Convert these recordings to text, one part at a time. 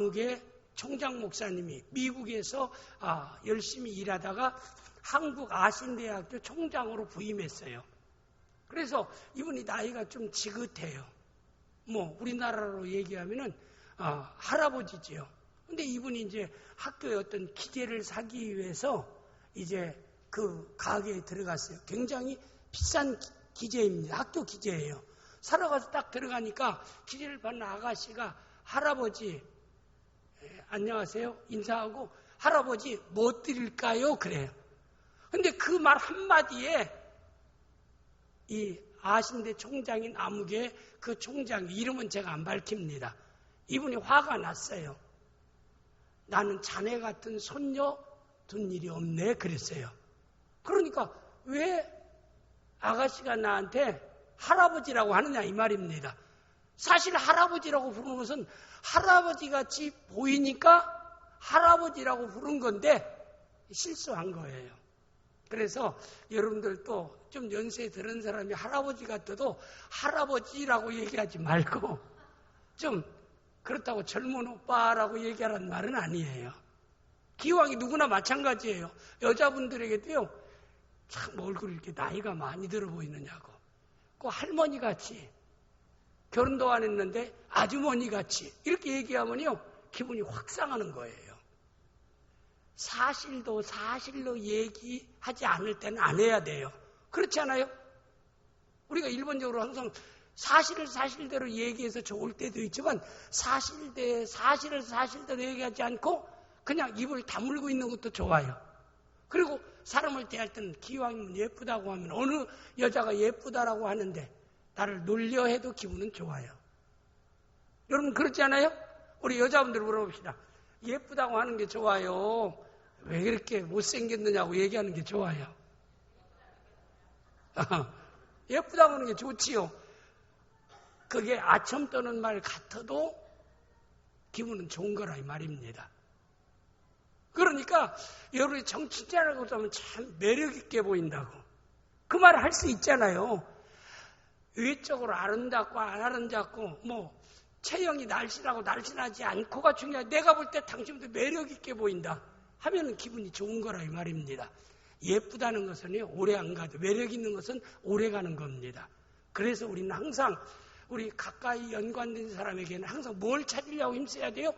미국의 총장 목사님이 미국에서 열심히 일하다가 한국 아신대학교 총장으로 부임했어요. 그래서 이분이 나이가 좀 지긋해요. 우리나라로 얘기하면은 할아버지지요. 근데 이분이 이제 학교에 어떤 기재를 사기 위해서 이제 그 가게에 들어갔어요. 굉장히 비싼 기재입니다. 학교 기재예요. 살아가서 딱 들어가니까 기재를 받는 아가씨가 할아버지 안녕하세요 인사하고 할아버지 뭐 드릴까요? 그래요. 근데 그 말 한마디에 이 아신대 총장인 아무개 그 총장 이름은 제가 안 밝힙니다. 이분이 화가 났어요. 나는 자네 같은 손녀 둔 일이 없네 그랬어요. 그러니까 왜 아가씨가 나한테 할아버지라고 하느냐 이 말입니다. 사실 할아버지라고 부르는 것은 할아버지같이 보이니까 할아버지라고 부른 건데 실수한 거예요. 그래서 여러분들도 좀 연세 들은 사람이 할아버지 같아도 할아버지라고 얘기하지 말고 좀 그렇다고 젊은 오빠라고 얘기하라는 말은 아니에요. 기왕이 누구나 마찬가지예요. 여자분들에게도요. 참 얼굴이 이렇게 나이가 많이 들어 보이느냐고. 그 할머니 같이 결혼도 안 했는데 아주머니 같이 이렇게 얘기하면요. 기분이 확 상하는 거예요. 사실도 사실로 얘기하지 않을 때는 안 해야 돼요. 그렇지 않아요? 우리가 일반적으로 항상 사실을 사실대로 얘기해서 좋을 때도 있지만 사실을 사실대로 얘기하지 않고 그냥 입을 다물고 있는 것도 좋아요. 그리고 사람을 대할 때는 기왕이면 예쁘다고 하면 어느 여자가 예쁘다라고 하는데 나를 놀려 해도 기분은 좋아요. 여러분 그렇지 않아요? 우리 여자분들 물어봅시다. 예쁘다고 하는 게 좋아요? 왜 그렇게 못생겼느냐고 얘기하는 게 좋아요? 예쁘다고 하는 게 좋지요. 그게 아첨 떠는 말 같아도 기분은 좋은 거라 이 말입니다. 그러니까 여러분이 정치자라고 하면 참 매력 있게 보인다고. 그 말을 할 수 있잖아요. 외적으로 아름답고 안 아름답고 체형이 날씬하고 날씬하지 않고가 중요해. 내가 볼 때 당신도 매력 있게 보인다 하면은 기분이 좋은 거라 이 말입니다. 예쁘다는 것은 오래 안 가도 매력 있는 것은 오래 가는 겁니다. 그래서 우리는 항상 우리 가까이 연관된 사람에게는 항상 뭘 찾으려고 힘써야 돼요?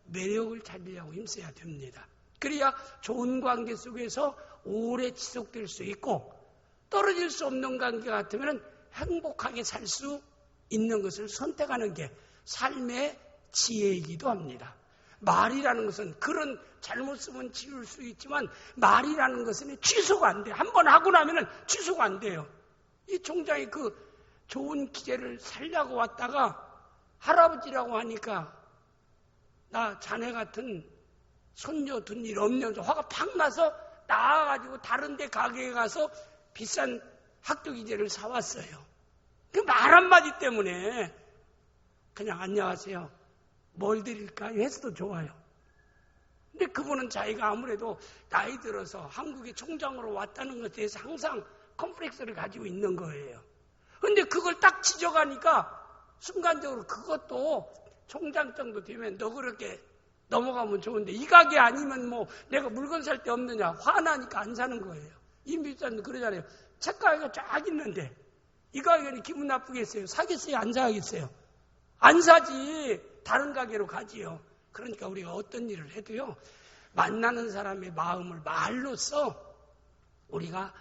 매력을 찾으려고 힘써야 됩니다. 그래야 좋은 관계 속에서 오래 지속될 수 있고 떨어질 수 없는 관계 같으면 행복하게 살 수 있는 것을 선택하는 게 삶의 지혜이기도 합니다. 말이라는 것은 글은 잘못 쓰면 지울 수 있지만 말이라는 것은 취소가 안 돼요. 한번 하고 나면 취소가 안 돼요. 이 총장이 그 좋은 기재를 살려고 왔다가 할아버지라고 하니까 나 자네 같은 손녀 둔 일 없냐면서 화가 팍 나서 나와가지고 다른 데 가게에 가서 비싼 학교 기재를 사왔어요. 그 말 한마디 때문에 그냥 안녕하세요. 뭘 드릴까요? 해서도 좋아요. 근데 그분은 자기가 아무래도 나이 들어서 한국의 총장으로 왔다는 것에 대해서 항상 컴플렉스를 가지고 있는 거예요. 근데 그걸 딱 지적하니까 순간적으로 그것도 총장 정도 되면 너 그렇게 넘어가면 좋은데 이 가게 아니면 내가 물건 살 데 없느냐 화나니까 안 사는 거예요. 임비사님도 그러잖아요. 책가게가 쫙 있는데 이 가게는 기분 나쁘겠어요? 사겠어요? 안 사겠어요? 안 사지. 다른 가게로 가지요. 그러니까 우리가 어떤 일을 해도요. 만나는 사람의 마음을 말로써 우리가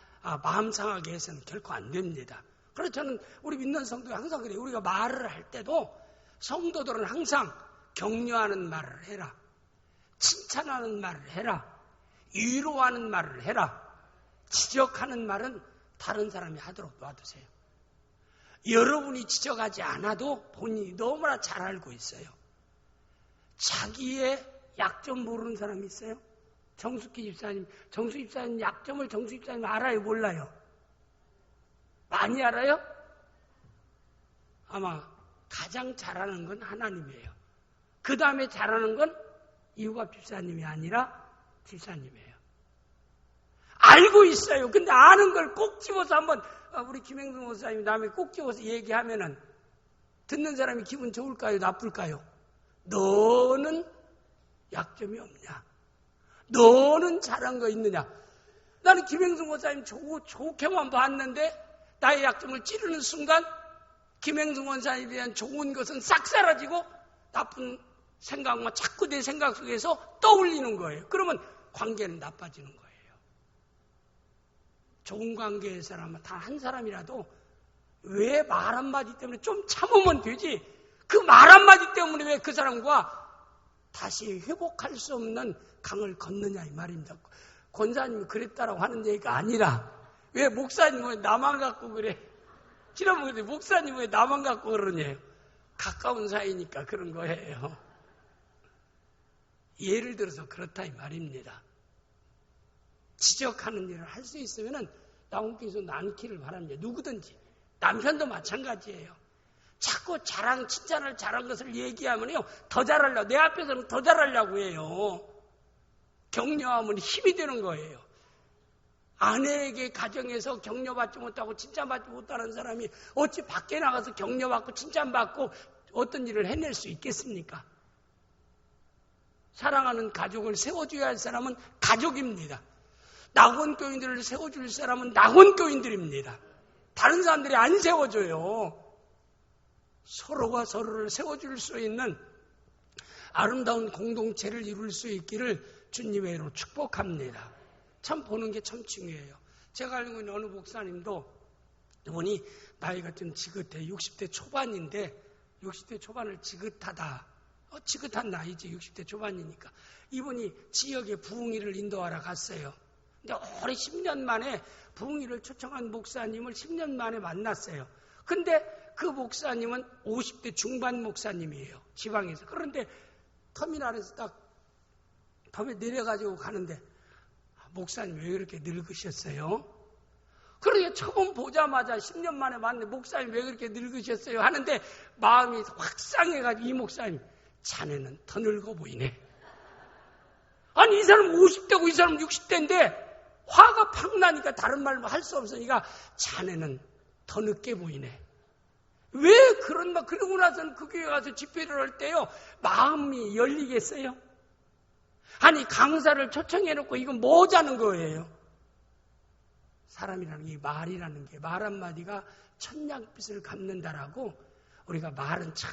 마음 상하게 해서는 결코 안 됩니다. 그래서 저는 우리 믿는 성도가 항상 그래요. 우리가 말을 할 때도 성도들은 항상 격려하는 말을 해라. 칭찬하는 말을 해라. 위로하는 말을 해라. 지적하는 말은 다른 사람이 하도록 놔두세요. 여러분이 지적하지 않아도 본인이 너무나 잘 알고 있어요. 자기의 약점 모르는 사람이 있어요? 정숙희 집사님, 정숙 집사님 약점을 정숙 집사님 알아요? 몰라요? 많이 알아요? 아마 가장 잘하는 건 하나님이에요. 그 다음에 잘하는 건 이유갑 집사님이 아니라 집사님이에요. 알고 있어요. 근데 아는 걸 꼭 집어서 한번 우리 김행동 목사님이 남에 꼭 집어서 얘기하면은 듣는 사람이 기분 좋을까요? 나쁠까요? 너는 약점이 없냐? 너는 잘한 거 있느냐? 나는 김행순 권사님 좋게만 봤는데 나의 약점을 찌르는 순간 김행순 권사님에 대한 좋은 것은 싹 사라지고 나쁜 생각만 자꾸 내 생각 속에서 떠올리는 거예요. 그러면 관계는 나빠지는 거예요. 좋은 관계의 사람은 단 한 사람이라도 왜 말 한마디 때문에 좀 참으면 되지, 그 말 한마디 때문에 왜 그 사람과 다시 회복할 수 없는 강을 걷느냐 이 말입니다. 권사님이 그랬다라고 하는 얘기가 아니라 왜 목사님 왜 나만 갖고 그래? 지난번에 목사님 왜 나만 갖고 그러냐? 가까운 사이니까 그런 거예요. 예를 들어서 그렇다 이 말입니다. 지적하는 일을 할 수 있으면 나온께서 낳기를 바랍니다. 누구든지. 남편도 마찬가지예요. 자꾸 칭찬을 잘한 것을 얘기하면요, 더 잘하려고, 내 앞에서는 더 잘하려고 해요. 격려하면 힘이 되는 거예요. 아내에게 가정에서 격려받지 못하고 칭찬받지 못하는 사람이 어찌 밖에 나가서 격려받고 칭찬받고 어떤 일을 해낼 수 있겠습니까? 사랑하는 가족을 세워줘야 할 사람은 가족입니다. 낙원교인들을 세워줄 사람은 낙원교인들입니다. 다른 사람들이 안 세워줘요. 서로가 서로를 세워줄 수 있는 아름다운 공동체를 이룰 수 있기를 주님의 이름으로 축복합니다. 참 보는 게 참 중요해요. 제가 알고 있는 어느 목사님도 이분이 나이가 좀 지긋해. 60대 초반인데 60대 초반을 지긋하다. 지긋한 나이지. 60대 초반이니까. 이분이 지역에 부흥회를 인도하러 갔어요. 근데 오래 10년 만에 부흥회를 초청한 목사님을 10년 만에 만났어요. 근데 그 목사님은 50대 중반 목사님이에요. 지방에서. 그런데 터미널에서 딱 덤에 내려가지고 가는데 목사님 왜 그렇게 늙으셨어요? 그러게 처음 보자마자 10년 만에 만났는데 목사님 왜 그렇게 늙으셨어요? 하는데 마음이 확 상해가지고 이 목사님 자네는 더 늙어 보이네. 아니 이 사람 50대고 이 사람 60대인데 화가 팍 나니까 다른 말 할 수 없으니까 자네는 더 늦게 보이네. 왜 그런 말, 그러고 나서는 그 교회 가서 집회를 할 때요, 마음이 열리겠어요? 아니, 강사를 초청해놓고 이건 뭐자는 거예요? 사람이라는 게, 말이라는 게, 말 한마디가 천냥빛을 갚는다라고 우리가 말은 참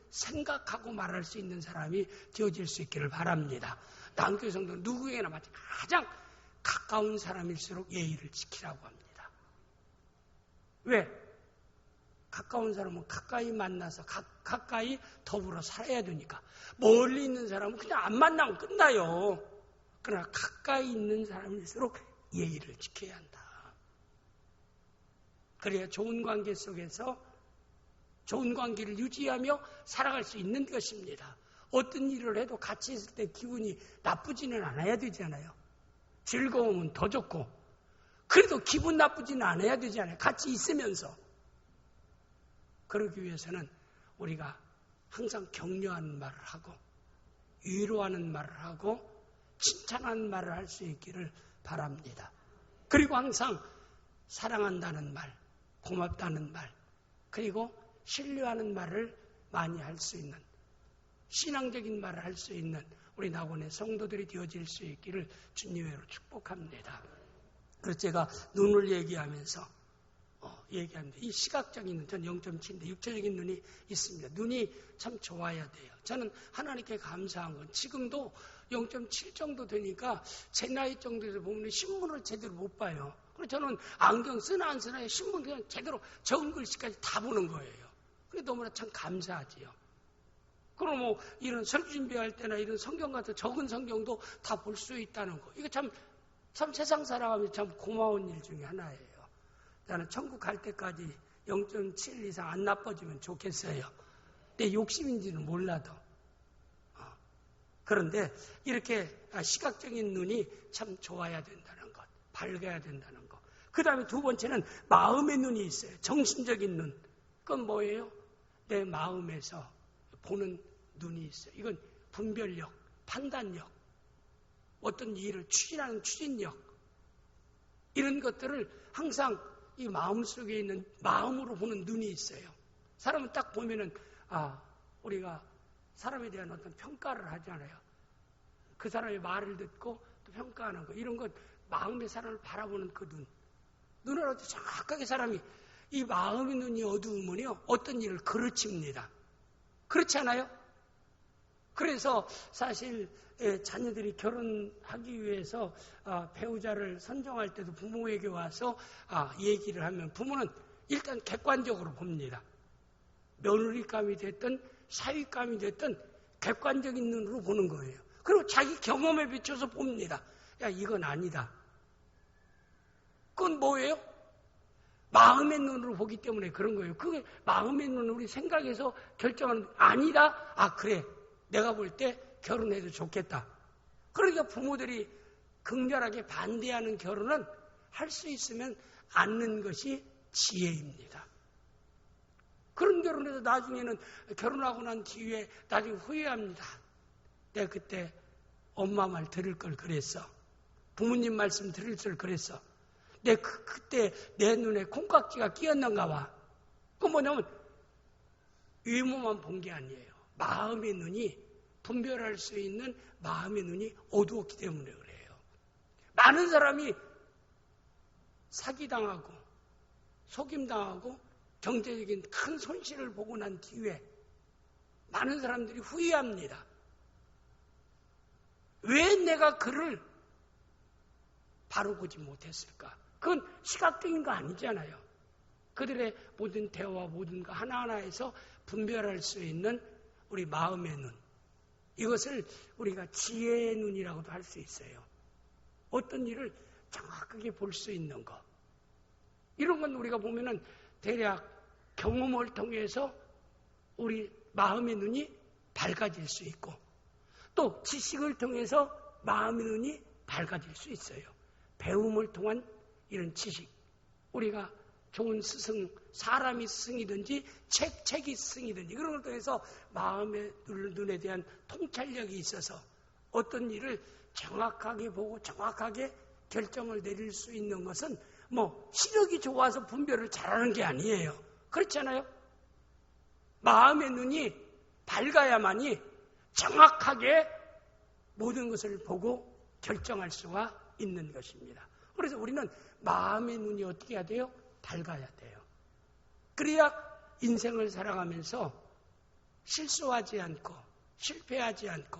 생각하고 말할 수 있는 사람이 되어질 수 있기를 바랍니다. 남교회 성도 누구에게나 가장 가까운 사람일수록 예의를 지키라고 합니다. 왜? 가까운 사람은 가까이 만나서 가까이 더불어 살아야 되니까. 멀리 있는 사람은 그냥 안 만나면 끝나요. 그러나 가까이 있는 사람일수록 예의를 지켜야 한다. 그래야 좋은 관계 속에서 좋은 관계를 유지하며 살아갈 수 있는 것입니다. 어떤 일을 해도 같이 있을 때 기분이 나쁘지는 않아야 되잖아요. 즐거우면 더 좋고, 그래도 기분 나쁘지는 않아야 되잖아요. 같이 있으면서. 그러기 위해서는 우리가 항상 격려하는 말을 하고 위로하는 말을 하고 칭찬하는 말을 할 수 있기를 바랍니다. 그리고 항상 사랑한다는 말, 고맙다는 말, 그리고 신뢰하는 말을 많이 할 수 있는, 신앙적인 말을 할 수 있는 우리 낙원의 성도들이 되어질 수 있기를 주님으로 축복합니다. 그래서 제가 눈을 얘기하면서 얘기합니다. 이 시각적인 눈, 전 0.7인데 육체적인 눈이 있습니다. 눈이 참 좋아야 돼요. 저는 하나님께 감사한 건 지금도 0.7 정도 되니까 제 나이 정도에서 보면 신문을 제대로 못 봐요. 그래서 저는 안경 쓰나 안 쓰나 신문 그냥 제대로 적은 글씨까지 다 보는 거예요. 그게 너무나 참 감사하지요. 그럼 뭐 이런 설교 준비할 때나 이런 성경 같은 적은 성경도 다 볼 수 있다는 거. 이거 참 세상 살아가면 참 고마운 일 중에 하나예요. 나는 천국 갈 때까지 0.7 이상 안 나빠지면 좋겠어요. 내 욕심인지는 몰라도. 그런데 이렇게 시각적인 눈이 참 좋아야 된다는 것, 밝아야 된다는 것. 그 다음에 두 번째는 마음의 눈이 있어요. 정신적인 눈. 그건 뭐예요? 내 마음에서 보는 눈이 있어요. 이건 분별력, 판단력, 어떤 일을 추진하는 추진력, 이런 것들을 항상 이 마음속에 있는 마음으로 보는 눈이 있어요. 사람은 딱 보면은 우리가 사람에 대한 어떤 평가를 하잖아요. 그 사람의 말을 듣고 또 평가하는 거, 이런 것, 마음의 사람을 바라보는 그 눈을 어떻게 정확하게 사람이, 이 마음의 눈이 어두우면요 어떤 일을 그르칩니다. 그렇지 않아요? 그래서 사실 자녀들이 결혼하기 위해서 배우자를 선정할 때도 부모에게 와서 얘기를 하면 부모는 일단 객관적으로 봅니다. 며느리감이 됐든 사위감이 됐든 객관적인 눈으로 보는 거예요. 그리고 자기 경험에 비춰서 봅니다. 야, 이건 아니다. 그건 뭐예요? 마음의 눈으로 보기 때문에 그런 거예요. 그게 마음의 눈으로 우리 생각해서 결정하는, 아니다? 아, 그래. 내가 볼 때 결혼해도 좋겠다. 그러니까 부모들이 극렬하게 반대하는 결혼은 할 수 있으면 않는 것이 지혜입니다. 그런 결혼해서 나중에는 결혼하고 난 뒤에 나중에 후회합니다. 내가 그때 엄마 말 들을 걸 그랬어. 부모님 말씀 들을 걸 그랬어. 그때 내 눈에 콩깍지가 끼었는가 봐. 그건 뭐냐면 외모만 본 게 아니에요. 마음의 눈이, 분별할 수 있는 마음의 눈이 어두웠기 때문에 그래요. 많은 사람이 사기당하고 속임당하고 경제적인 큰 손실을 보고 난 뒤에 많은 사람들이 후회합니다. 왜 내가 그를 바로 보지 못했을까? 그건 시각적인 거 아니잖아요. 그들의 모든 대화와 모든 거 하나하나에서 분별할 수 있는 우리 마음의 눈, 이것을 우리가 지혜의 눈이라고도 할 수 있어요. 어떤 일을 정확하게 볼 수 있는 것, 이런 건 우리가 보면은 대략 경험을 통해서 우리 마음의 눈이 밝아질 수 있고, 또 지식을 통해서 마음의 눈이 밝아질 수 있어요. 배움을 통한 이런 지식, 우리가 좋은 스승, 사람이 스승이든지 책이 스승이든지 그런 걸 통해서 마음의 눈에 대한 통찰력이 있어서 어떤 일을 정확하게 보고 정확하게 결정을 내릴 수 있는 것은 뭐 시력이 좋아서 분별을 잘하는 게 아니에요. 그렇잖아요? 마음의 눈이 밝아야만이 정확하게 모든 것을 보고 결정할 수가 있는 것입니다. 그래서 우리는 마음의 눈이 어떻게 해야 돼요? 밝아야 돼요. 그래야 인생을 살아가면서 실수하지 않고 실패하지 않고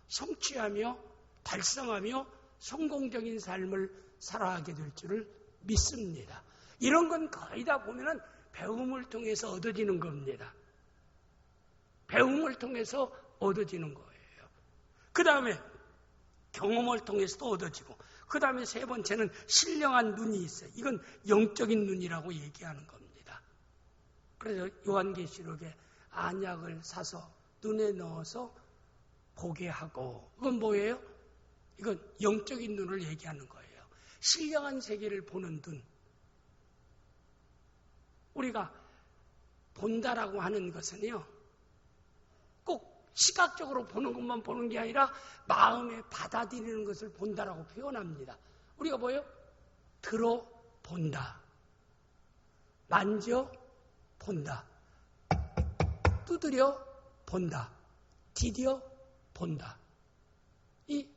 성취하며 달성하며 성공적인 삶을 살아가게 될 줄을 믿습니다. 이런 건 거의 다 보면은 배움을 통해서 얻어지는 겁니다. 배움을 통해서 얻어지는 거예요. 그 다음에 경험을 통해서도 얻어지고, 그 다음에 세 번째는 신령한 눈이 있어요. 이건 영적인 눈이라고 얘기하는 겁니다. 그래서 요한계시록에 안약을 사서 눈에 넣어서 보게 하고, 이건 뭐예요? 이건 영적인 눈을 얘기하는 거예요. 신령한 세계를 보는 눈. 우리가 본다라고 하는 것은요, 꼭 시각적으로 보는 것만 보는 게 아니라 마음에 받아들이는 것을 본다라고 표현합니다. 우리가 뭐예요? 들어본다, 만져본다, 두드려 본다, 디뎌 본다. 이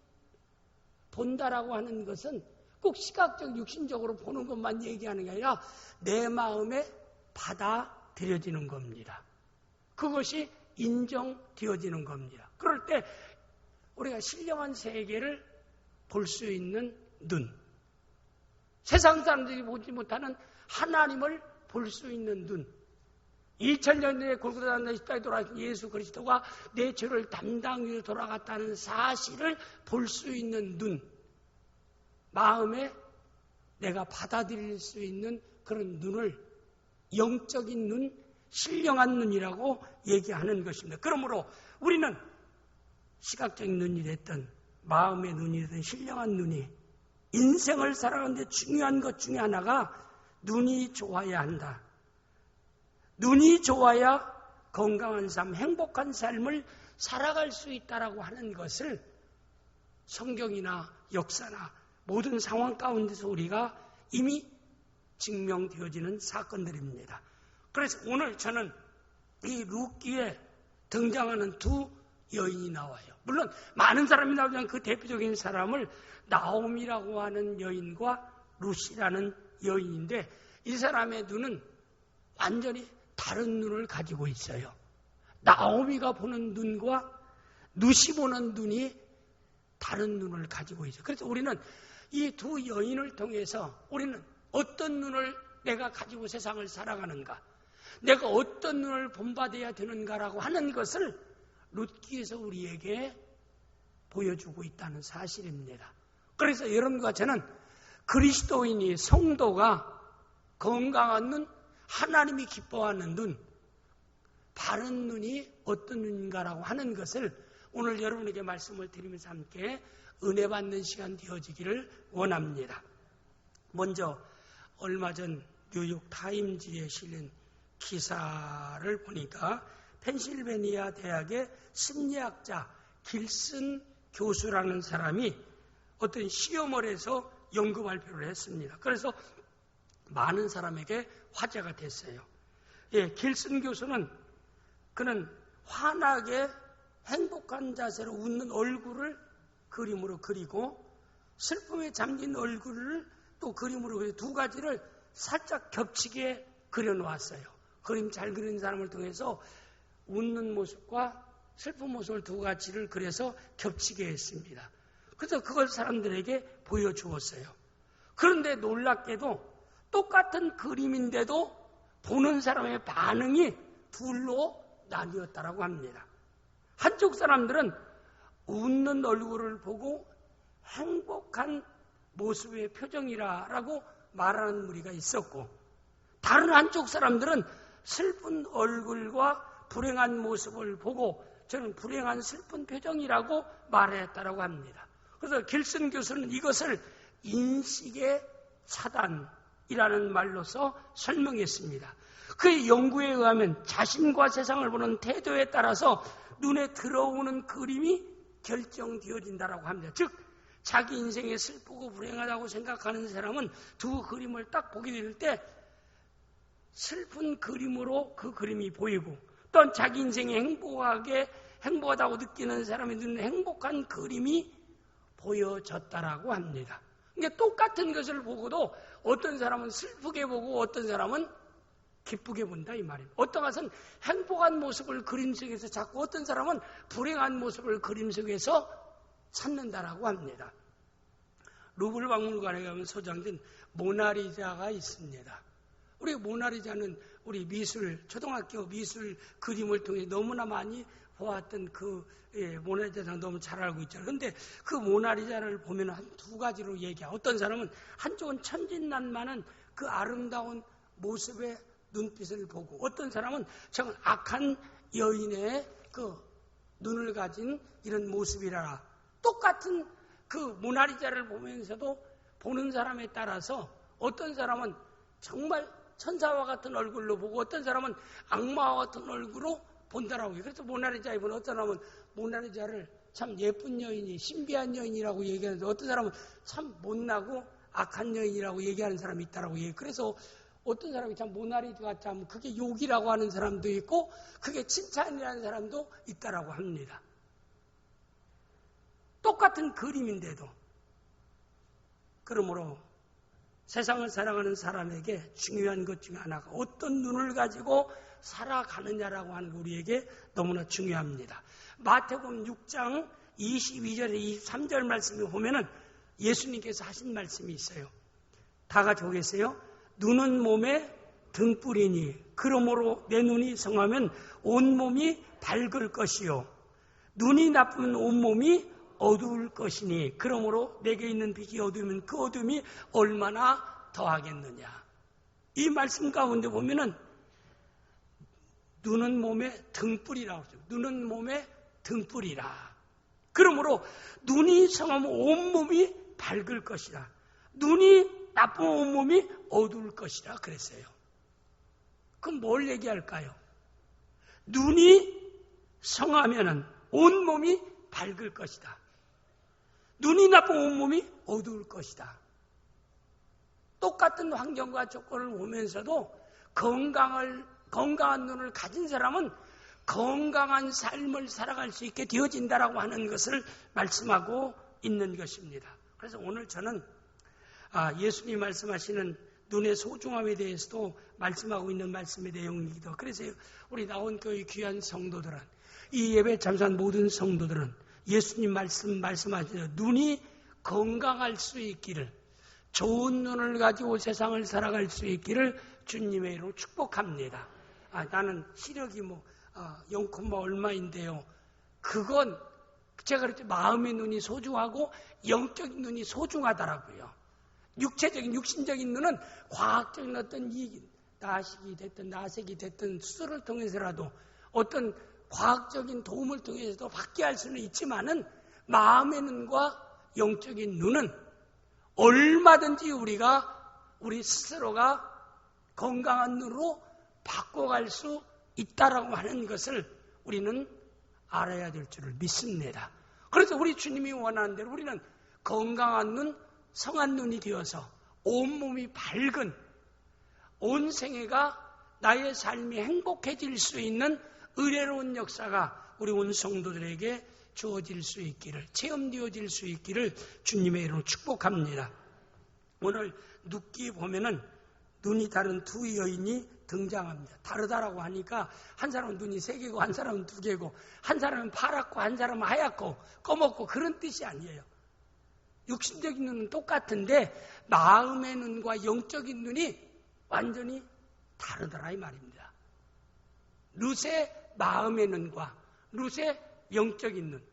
본다라고 하는 것은 꼭 시각적, 육신적으로 보는 것만 얘기하는 게 아니라 내 마음에 받아들여지는 겁니다. 그것이 인정되어지는 겁니다. 그럴 때 우리가 신령한 세계를 볼 수 있는 눈, 세상 사람들이 보지 못하는 하나님을 볼 수 있는 눈, 2000년 전에 골고다 날 십자가에 돌아가신 예수 그리스도가 내 죄를 담당해서 돌아갔다는 사실을 볼 수 있는 눈, 마음에 내가 받아들일 수 있는 그런 눈을 영적인 눈, 신령한 눈이라고 얘기하는 것입니다. 그러므로 우리는 시각적인 눈이 됐든 마음의 눈이 됐든 신령한 눈이, 인생을 살아가는데 중요한 것 중에 하나가 눈이 좋아야 한다. 눈이 좋아야 건강한 삶, 행복한 삶을 살아갈 수 있다라고 하는 것을 성경이나 역사나 모든 상황 가운데서 우리가 이미 증명되어지는 사건들입니다. 그래서 오늘 저는 이 룻기에 등장하는 두 여인이 나와요. 물론 많은 사람이 나오지만 그 대표적인 사람을 나옴이라고 하는 여인과 룻이라는 여인인데, 이 사람의 눈은 완전히 다른 눈을 가지고 있어요. 나오미가 보는 눈과 룻이 보는 눈이 다른 눈을 가지고 있어요. 그래서 우리는 이 두 여인을 통해서 우리는 어떤 눈을 내가 가지고 세상을 살아가는가, 내가 어떤 눈을 본받아야 되는가라고 하는 것을 룻기에서 우리에게 보여주고 있다는 사실입니다. 그래서 여러분과 저는 그리스도인이, 성도가 건강한 눈, 하나님이 기뻐하는 눈, 바른 눈이 어떤 눈인가라고 하는 것을 오늘 여러분에게 말씀을 드리면서 함께 은혜 받는 시간 되어지기를 원합니다. 먼저 얼마 전 뉴욕 타임즈에 실린 기사를 보니까 펜실베니아 대학의 심리학자 길슨 교수라는 사람이 어떤 시험을 해서 연구 발표를 했습니다. 그래서 많은 사람에게 화제가 됐어요. 길슨 교수는 그는 환하게 행복한 자세로 웃는 얼굴을 그림으로 그리고 슬픔에 잠긴 얼굴을 또 그림으로 그리고 두 가지를 살짝 겹치게 그려놓았어요. 그림 잘 그리는 사람을 통해서 웃는 모습과 슬픈 모습을 두 가지를 그려서 겹치게 했습니다. 그래서 그걸 사람들에게 보여주었어요. 그런데 놀랍게도 똑같은 그림인데도 보는 사람의 반응이 둘로 나뉘었다고 합니다. 한쪽 사람들은 웃는 얼굴을 보고 행복한 모습의 표정이라고 말하는 무리가 있었고, 다른 한쪽 사람들은 슬픈 얼굴과 불행한 모습을 보고 저는 불행한 슬픈 표정이라고 말했다고 합니다. 그래서 길슨 교수는 이것을 인식의 차단이라는 말로서 설명했습니다. 그의 연구에 의하면 자신과 세상을 보는 태도에 따라서 눈에 들어오는 그림이 결정되어진다고 합니다. 즉 자기 인생에 슬프고 불행하다고 생각하는 사람은 두 그림을 딱 보게 될 때 슬픈 그림으로 그 그림이 보이고, 또한 자기 인생에 행복하다고 느끼는 사람의 눈에 행복한 그림이 보여졌다라고 합니다. 그러니까 똑같은 것을 보고도 어떤 사람은 슬프게 보고 어떤 사람은 기쁘게 본다 이 말이에요. 어떤 것은 행복한 모습을 그림 속에서 찾고 어떤 사람은 불행한 모습을 그림 속에서 찾는다라고 합니다. 루브르 박물관에 가면 소장된 모나리자가 있습니다. 우리 모나리자는 우리 초등학교 미술 그림을 통해 너무나 많이 보았던 그 모나리자상 너무 잘 알고 있잖아요. 그런데 그 모나리자를 보면 한 두 가지로 얘기해요. 어떤 사람은 한쪽은 천진난만한 그 아름다운 모습의 눈빛을 보고, 어떤 사람은 정말 악한 여인의 그 눈을 가진 이런 모습이라. 똑같은 그 모나리자를 보면서도 보는 사람에 따라서 어떤 사람은 정말 천사와 같은 얼굴로 보고 어떤 사람은 악마와 같은 얼굴로 본다라고 해요. 그래서 모나리자에 보면 어떤 사람은 모나리자를 참 예쁜 여인이, 신비한 여인이라고 얘기하는데 어떤 사람은 참 못나고 악한 여인이라고 얘기하는 사람이 있다라고 해요. 그래서 어떤 사람이 참 모나리자가 참 그게 욕이라고 하는 사람도 있고 그게 칭찬이라는 사람도 있다라고 합니다. 똑같은 그림인데도. 그러므로 세상을 살아가는 사람에게 중요한 것 중에 하나가 어떤 눈을 가지고 살아가느냐라고 하는 게 우리에게 너무나 중요합니다. 마태복음 6장 22절에 23절 말씀에 보면은 예수님께서 하신 말씀이 있어요. 다 같이 보겠어요? 눈은 몸의 등불이니 그러므로 내 눈이 성하면 온몸이 밝을 것이요 눈이 나쁘면 온몸이 어두울 것이니 그러므로 내게 있는 빛이 어두우면 그 어둠이 얼마나 더하겠느냐. 이 말씀 가운데 보면은 눈은 몸의 등불이라고 하죠. 눈은 몸의 등불이라. 그러므로 눈이 성하면 온몸이 밝을 것이라. 눈이 나쁘면 온몸이 어두울 것이라 그랬어요. 그럼 뭘 얘기할까요? 눈이 성하면은 온몸이 밝을 것이다. 눈이 나쁘면 온몸이 어두울 것이다. 똑같은 환경과 조건을 보면서도 건강한 눈을 가진 사람은 건강한 삶을 살아갈 수 있게 되어진다라고 하는 것을 말씀하고 있는 것입니다. 그래서 오늘 저는 예수님이 말씀하시는 눈의 소중함에 대해서도 말씀하고 있는 말씀의 내용이기도. 그래서 우리 나온 교회 귀한 성도들은, 이 예배 참석한 모든 성도들은 예수님 말씀하시는 눈이 건강할 수 있기를, 좋은 눈을 가지고 세상을 살아갈 수 있기를 주님의 이름으로 축복합니다. 나는 시력이 0, 얼마인데요. 그건 제가 그랬죠. 마음의 눈이 소중하고 영적인 눈이 소중하더라고요. 육신적인 눈은 과학적인 어떤 나식이 됐든 나색이 됐든 수술을 통해서라도 어떤 과학적인 도움을 통해서도 받게 할 수는 있지만은 마음의 눈과 영적인 눈은 얼마든지 우리 스스로가 건강한 눈으로 바꿔갈 수 있다라고 하는 것을 우리는 알아야 될 줄을 믿습니다. 그래서 우리 주님이 원하는 대로 우리는 건강한 눈, 성한 눈이 되어서 온몸이 밝은, 온 생애가 나의 삶이 행복해질 수 있는 의뢰로운 역사가 우리 온 성도들에게 주어질 수 있기를, 체험되어질 수 있기를 주님의 이름으로 축복합니다. 오늘 눕기 보면은 눈이 다른 두 여인이 등장합니다. 다르다라고 하니까 한 사람은 눈이 3개고 한 사람은 2개고 한 사람은 파랗고 한 사람은 하얗고 검었고 그런 뜻이 아니에요. 육신적인 눈은 똑같은데 마음의 눈과 영적인 눈이 완전히 다르더라 이 말입니다. 룻의 마음의 눈과 룻의 영적인 눈,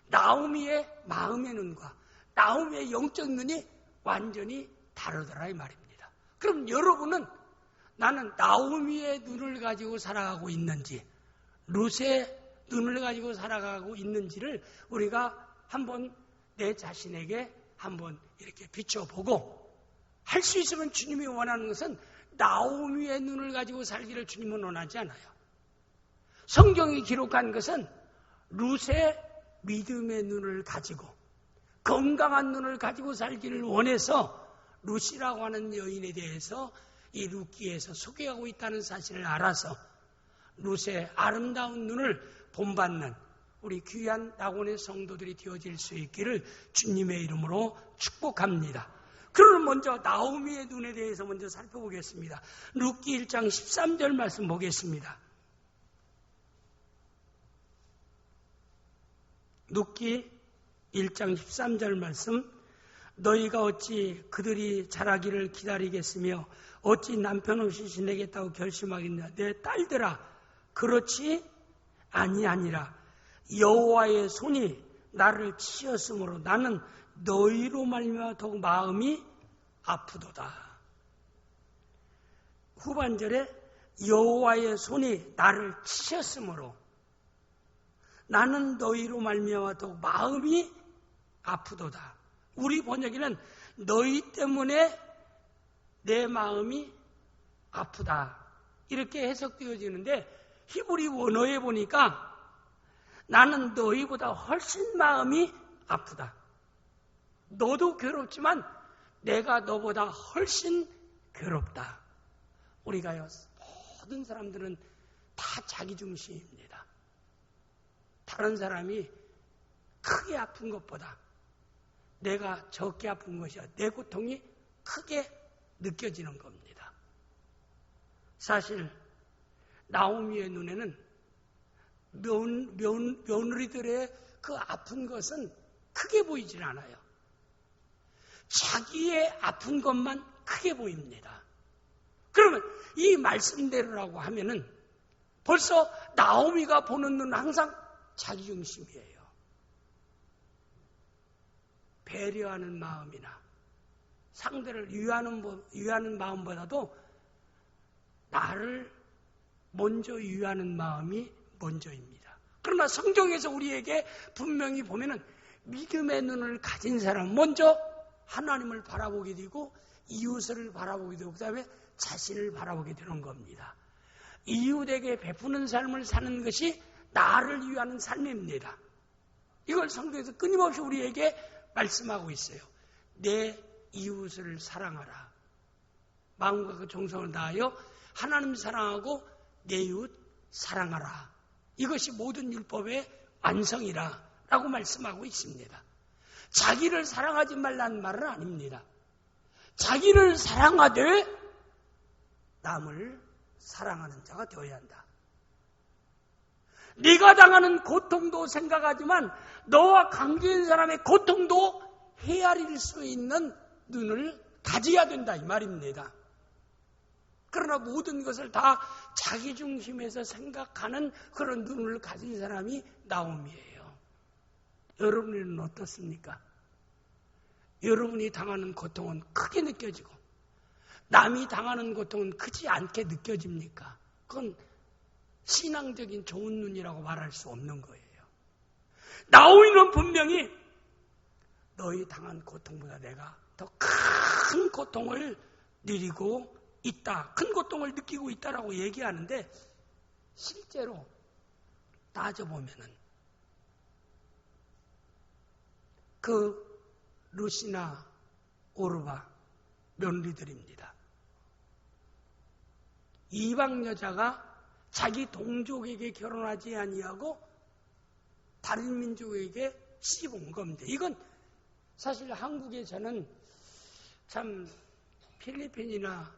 나오미의 마음의 눈과 나오미의 영적인 눈이 완전히 다르더라 이 말입니다. 그럼 여러분은 나는 나오미의 눈을 가지고 살아가고 있는지 룻의 눈을 가지고 살아가고 있는지를 우리가 한번 내 자신에게 한번 이렇게 비춰보고, 할 수 있으면 주님이 원하는 것은 나오미의 눈을 가지고 살기를 주님은 원하지 않아요. 성경이 기록한 것은 룻의 믿음의 눈을 가지고 건강한 눈을 가지고 살기를 원해서 룻이라고 하는 여인에 대해서 이 룻기에서 소개하고 있다는 사실을 알아서 룻의 아름다운 눈을 본받는 우리 귀한 낙원의 성도들이 되어질 수 있기를 주님의 이름으로 축복합니다. 그러면 먼저 나오미의 눈에 대해서 먼저 살펴보겠습니다. 룻기 1장 13절 말씀 보겠습니다. 룻기 1장 13절 말씀. 너희가 어찌 그들이 자라기를 기다리겠으며 어찌 남편 없이 지내겠다고 결심하겠느냐. 내 딸들아, 그렇지 아니하니라. 여호와의 손이 나를 치었으므로 나는 너희로 말미암아 더욱 마음이 아프도다. 후반절에 여호와의 손이 나를 치셨으므로 나는 너희로 말미암아 더욱 마음이 아프도다. 우리 번역에는 너희 때문에 내 마음이 아프다 이렇게 해석되어지는데, 히브리 원어에 보니까 나는 너희보다 훨씬 마음이 아프다. 너도 괴롭지만 내가 너보다 훨씬 괴롭다. 우리가요, 모든 사람들은 다 자기중심입니다. 다른 사람이 크게 아픈 것보다 내가 적게 아픈 것이야. 내 고통이 크게 느껴지는 겁니다. 사실 나오미의 눈에는 며느리들의 그 아픈 것은 크게 보이질 않아요. 자기의 아픈 것만 크게 보입니다. 그러면 이 말씀대로라고 하면은 벌써 나오미가 보는 눈은 항상 자기중심이에요. 배려하는 마음이나 상대를 위하는 마음보다도 나를 먼저 위하는 마음이 먼저입니다. 그러나 성경에서 우리에게 분명히 보면은 믿음의 눈을 가진 사람 먼저 하나님을 바라보게 되고 이웃을 바라보게 되고 그다음에 자신을 바라보게 되는 겁니다. 이웃에게 베푸는 삶을 사는 것이 나를 위하는 삶입니다. 이걸 성경에서 끊임없이 우리에게 말씀하고 있어요. 내 이웃을 사랑하라. 마음과 그 정성을 다하여 하나님 사랑하고 내 이웃 사랑하라. 이것이 모든 율법의 완성이라 라고 말씀하고 있습니다. 자기를 사랑하지 말라는 말은 아닙니다. 자기를 사랑하되 남을 사랑하는 자가 되어야 한다. 네가 당하는 고통도 생각하지만 너와 관계인 사람의 고통도 헤아릴 수 있는 눈을 가져야 된다 이 말입니다. 그러나 모든 것을 다 자기 중심에서 생각하는 그런 눈을 가진 사람이 나옴이에요. 여러분은 어떻습니까? 여러분이 당하는 고통은 크게 느껴지고 남이 당하는 고통은 크지 않게 느껴집니까? 그건 신앙적인 좋은 눈이라고 말할 수 없는 거예요. 나오이는 분명히 너희 당한 고통보다 내가 더 큰 고통을 누리고 있다. 큰 고통을 느끼고 있다라고 얘기하는데 실제로 따져보면은 그 루시나 오르바 며느리들입니다. 이방 여자가 자기 동족에게 결혼하지 아니하고 다른 민족에게 시집 온 겁니다. 이건 사실 한국에서는 참 필리핀이나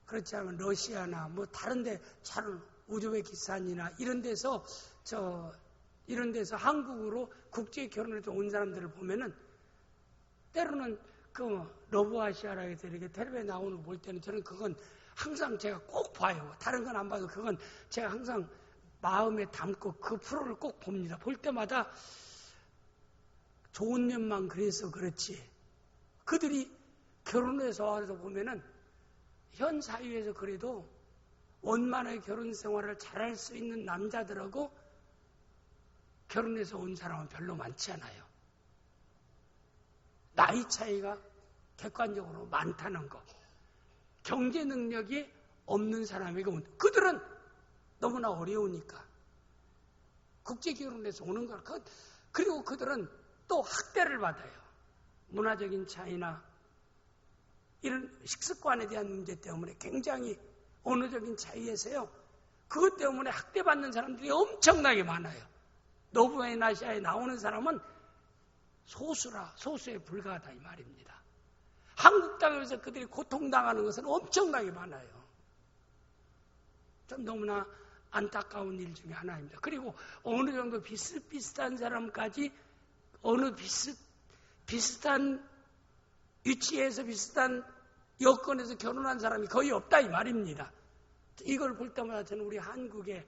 그렇지 않으면 러시아나 뭐 다른데 잘 우즈베키스탄이나 이런 데서 한국으로 국제 결혼해서 온 사람들을 보면은 때로는 그 러브아시아라 해서 이렇게 텔레비에 나오는 거 볼 때는 저는 그건 항상 제가 꼭 봐요. 다른 건 안 봐도 그건 제가 항상 마음에 담고 그 프로를 꼭 봅니다. 볼 때마다 좋은 면만 그래서 그렇지. 그들이 결혼해서 와서 보면은 현 사회에서 그래도 원만하게 결혼 생활을 잘할 수 있는 남자들하고 결혼해서 온 사람은 별로 많지 않아요. 나이 차이가 객관적으로 많다는 거. 경제 능력이 없는 사람에게 온 그들은 너무나 어려우니까 국제 결혼해서 오는 거라. 그리고 그들은 또 학대를 받아요. 문화적인 차이나 이런 식습관에 대한 문제 때문에 굉장히 언어적인 차이에서요. 그것 때문에 학대받는 사람들이 엄청나게 많아요. 노브에나시아에 나오는 사람은 소수에 불과하다 이 말입니다. 한국 땅에서 그들이 고통당하는 것은 엄청나게 많아요. 좀 너무나 안타까운 일 중에 하나입니다. 그리고 어느 정도 비슷비슷한 사람까지 어느 비슷한 위치에서 비슷한 여건에서 결혼한 사람이 거의 없다 이 말입니다. 이걸 볼 때마다 저는 우리 한국의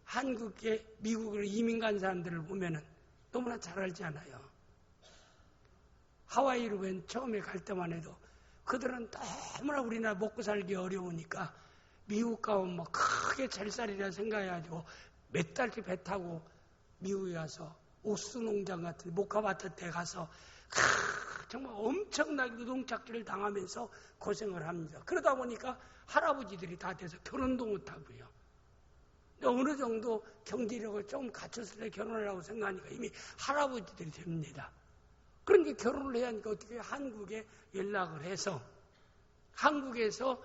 한국에 미국으로 이민 간 사람들을 보면은 너무나 잘 알지 않아요. 하와이로 맨 처음에 갈 때만 해도 그들은 너무나 우리나라 먹고 살기 어려우니까 미국 가면 뭐 크게 잘 살이라 생각해가지고 몇 달째 배 타고 미국에 가서 옥수수 농장 같은 목화밭 때 가서 정말 엄청나게 노동착취를 당하면서 고생을 합니다. 그러다 보니까 할아버지들이 다 돼서 결혼도 못하고요. 어느 정도 경제력을 좀 갖췄을 때 결혼을 하고 생각하니까 이미 할아버지들이 됩니다. 그러니까 결혼을 해야 하니까 어떻게 한국에 연락을 해서 한국에서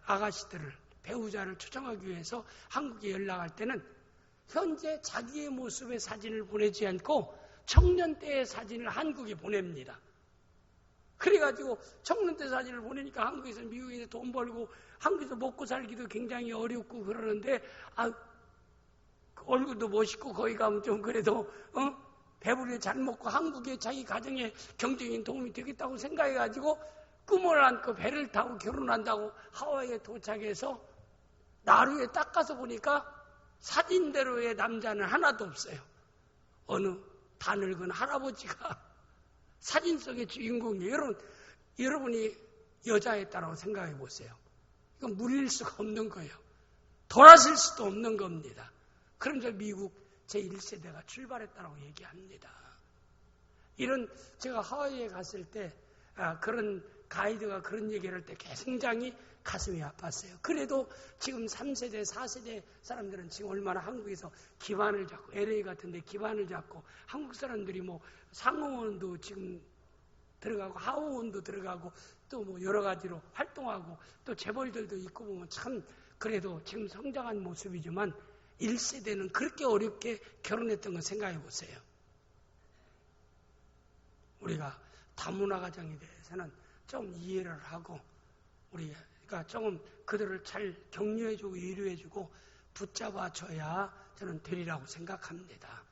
아가씨들을 배우자를 초청하기 위해서 한국에 연락할 때는 현재 자기의 모습의 사진을 보내지 않고 청년 때의 사진을 한국에 보냅니다. 그래가지고 청년 때 사진을 보내니까 한국에서 미국에서 돈 벌고 한국에서 먹고 살기도 굉장히 어렵고 그러는데 얼굴도 멋있고 거기 가면 좀 그래도 배부르게 잘 먹고 한국에 자기 가정에 경제적인 도움이 되겠다고 생각해가지고 꿈을 안고 배를 타고 결혼한다고 하와이에 도착해서 나루에 딱 가서 보니까 사진대로의 남자는 하나도 없어요. 어느 다 늙은 할아버지가 사진 속의 주인공이에요. 여러분이 여자였다라고 생각해 보세요. 이건 물릴 수가 없는 거예요. 돌아설 수도 없는 겁니다. 그러면서 미국 제1세대가 출발했다라고 얘기합니다. 제가 하와이에 갔을 때 그런 가이드가 그런 얘기를 할 때 굉장히 가슴이 아팠어요. 그래도 지금 3세대, 4세대 사람들은 지금 얼마나 한국에서 기반을 잡고 LA 같은 데 기반을 잡고 한국 사람들이 뭐 상호원도 지금 들어가고 하호원도 들어가고 또 뭐 여러 가지로 활동하고 또 재벌들도 있고 보면 참 그래도 지금 성장한 모습이지만 1세대는 그렇게 어렵게 결혼했던 거 생각해 보세요. 우리가 다문화 가정에 대해서는 좀 이해를 하고 우리가 조금 그들을 잘 격려해주고 위로해주고 붙잡아줘야 저는 되리라고 생각합니다.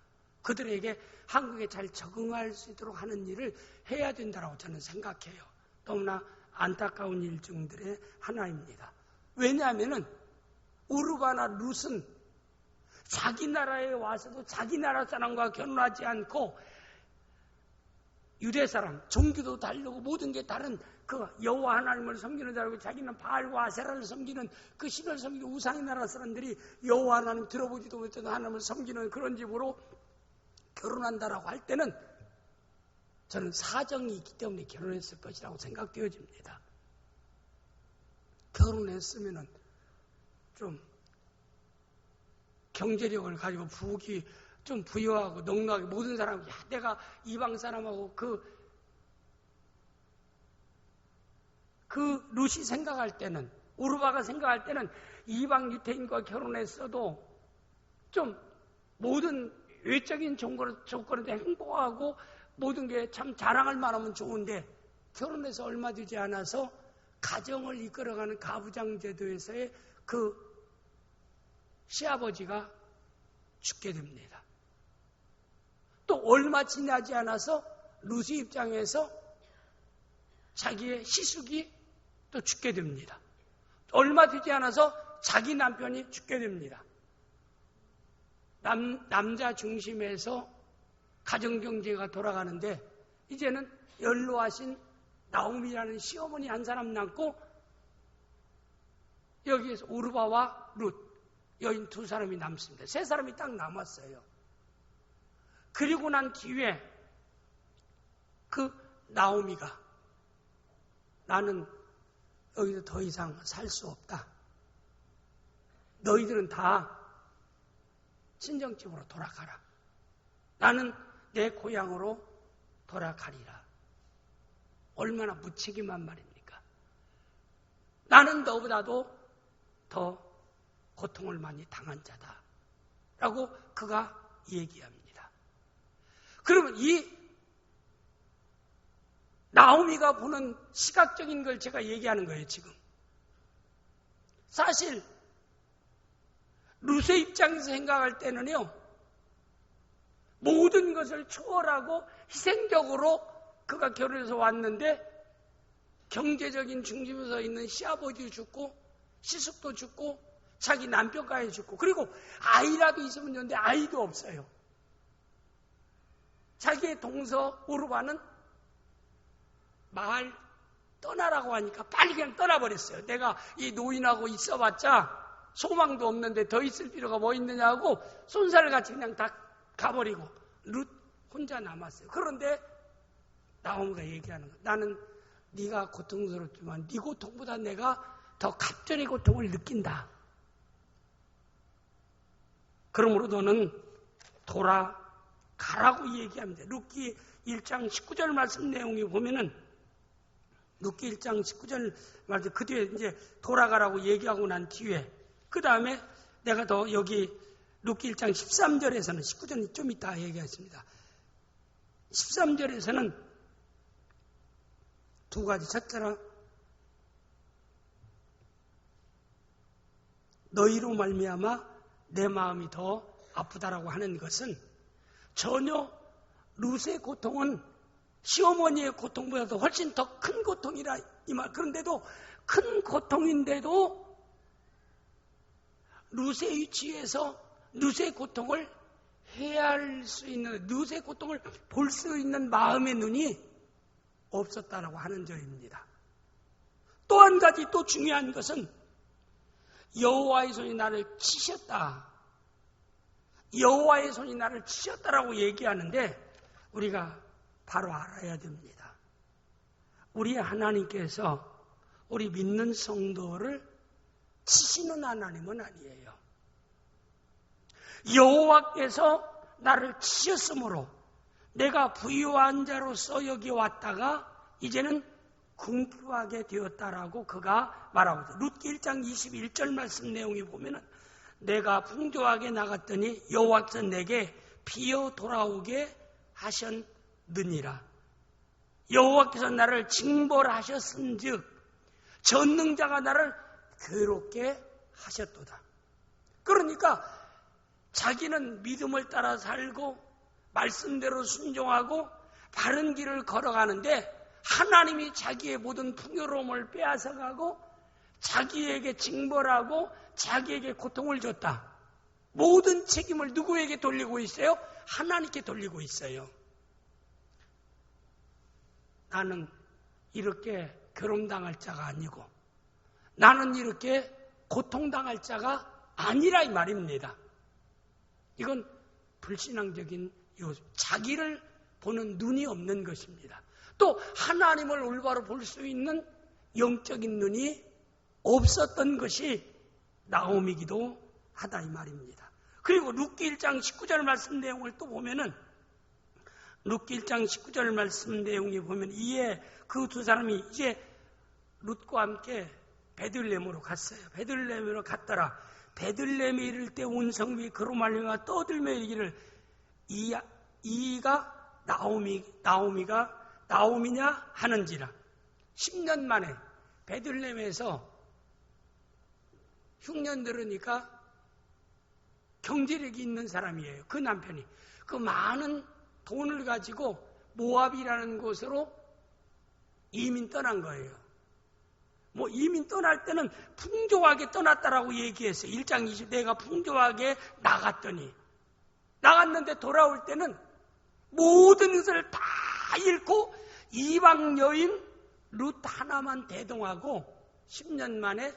그들에게 한국에 잘 적응할 수 있도록 하는 일을 해야 된다고 저는 생각해요. 너무나 안타까운 일 중들의 하나입니다. 왜냐하면 우르바나 룻은 자기 나라에 와서도 자기 나라 사람과 결혼하지 않고 유대 사람, 종교도 다르고 모든 게 다른 그 여호와 하나님을 섬기는 자라고 자기는 바알과 아세라를 섬기는 그 신을 섬기는 우상의 나라 사람들이 여호와 하나님 들어보지도 못했던 하나님을 섬기는 그런 집으로 결혼한다라고 할 때는 저는 사정이 있기 때문에 결혼했을 것이라고 생각되어집니다. 결혼했으면은 좀 경제력을 가지고 부귀 좀 부여하고 넉넉하게 모든 사람, 내가 이방 사람하고 그 룻이 생각할 때는, 우르바가 생각할 때는 이방 유태인과 결혼했어도 좀 모든 외적인 조건에 행복하고 모든 게 참 자랑할 만하면 좋은데 결혼해서 얼마 되지 않아서 가정을 이끌어가는 가부장 제도에서의 그 시아버지가 죽게 됩니다. 또 얼마 지나지 않아서 룻의 입장에서 자기의 시숙이 또 죽게 됩니다. 얼마 되지 않아서 자기 남편이 죽게 됩니다. 남자 중심에서 가정경제가 돌아가는데 이제는 연로하신 나오미라는 시어머니 한 사람 남고 여기에서 우르바와 룻 여인 두 사람이 남습니다. 세 사람이 딱 남았어요. 그리고 난 뒤에 그 나오미가 나는 여기서 더 이상 살 수 없다. 너희들은 다 친정집으로 돌아가라. 나는 내 고향으로 돌아가리라. 얼마나 무책임한 말입니까? 나는 너보다도 더 고통을 많이 당한 자다. 라고 그가 얘기합니다. 그러면 이 나오미가 보는 시각적인 걸 제가 얘기하는 거예요, 지금. 사실 룻의 입장에서 생각할 때는요, 모든 것을 초월하고 희생적으로 그가 결혼해서 왔는데 경제적인 중심에서 있는 시아버지도 죽고 시숙도 죽고 자기 남편까지 죽고 그리고 아이라도 있으면 좋은데 아이도 없어요. 자기의 동서 우르바는 마을 떠나라고 하니까 빨리 그냥 떠나버렸어요. 내가 이 노인하고 있어봤자 소망도 없는데 더 있을 필요가 뭐 있느냐고 손살같이 그냥 다 가버리고 룻 혼자 남았어요. 그런데 나오미가 얘기하는 거야. 나는 네가 고통스럽지만 네 고통보다 내가 더 갑절의 고통을 느낀다. 그러므로 너는 돌아가라고 얘기합니다. 룻기 1장 19절 말씀 내용이 보면은 룻기 1장 19절 말씀 그 뒤에 이제 돌아가라고 얘기하고 난 뒤에 그 다음에 내가 더 여기 룻기 1장 13절에서는 19절은 좀 이따 얘기하겠습니다. 13절에서는 두 가지. 첫째는 너희로 말미암아 내 마음이 더 아프다라고 하는 것은 전혀 룻의 고통은 시어머니의 고통보다도 훨씬 더 큰 고통이라 이 말. 그런데도 큰 고통인데도 룻의 위치에서 룻의 고통을 헤아릴 수 있는, 룻의 고통을 볼 수 있는 마음의 눈이 없었다라고 하는 점입니다. 또 한 가지 또 중요한 것은 여호와의 손이 나를 치셨다. 여호와의 손이 나를 치셨다라고 얘기하는데 우리가 바로 알아야 됩니다. 우리 하나님께서 우리 믿는 성도를 치시는 하나님은 아니에요. 여호와께서 나를 치셨으므로 내가 부유한 자로서 여기 왔다가 이제는 궁핍하게 되었다라고 그가 말하고 있어요. 룻기 1장 21절 말씀 내용이 보면은 내가 풍조하게 나갔더니 여호와께서 내게 비어 돌아오게 하셨느니라. 여호와께서 나를 징벌하셨은즉 전능자가 나를 괴롭게 하셨도다. 그러니까 자기는 믿음을 따라 살고 말씀대로 순종하고 바른 길을 걸어가는데 하나님이 자기의 모든 풍요로움을 빼앗아가고 자기에게 징벌하고 자기에게 고통을 줬다. 모든 책임을 누구에게 돌리고 있어요? 하나님께 돌리고 있어요. 나는 이렇게 괴롭당할 자가 아니고 나는 이렇게 고통당할 자가 아니라 이 말입니다. 이건 불신앙적인 자기를 보는 눈이 없는 것입니다. 또 하나님을 올바로 볼 수 있는 영적인 눈이 없었던 것이 나오미기도 하다 이 말입니다. 그리고 룻기 1장 19절 말씀 내용을 또 보면은 룻기 1장 19절 말씀 내용에 보면 이에 그 두 사람이 이제 룻과 함께 베들레헴으로 갔어요. 베들레헴으로 갔더라. 베들레헴에 이를 때 온 성읍이 그로 말미암아 떠들며 이르기를 이가 나오미냐 하는지라. 10년 만에 베들레헴에서 흉년 들으니까 경제력이 있는 사람이에요. 그 남편이. 그 많은 돈을 가지고 모압이라는 곳으로 이민 떠난 거예요. 뭐 이민 떠날 때는 풍조하게 떠났다라고 얘기했어요. 1장 20 내가 풍조하게 나갔는데 돌아올 때는 모든 것을 다 잃고 이방 여인 룻 하나만 대동하고 10년 만에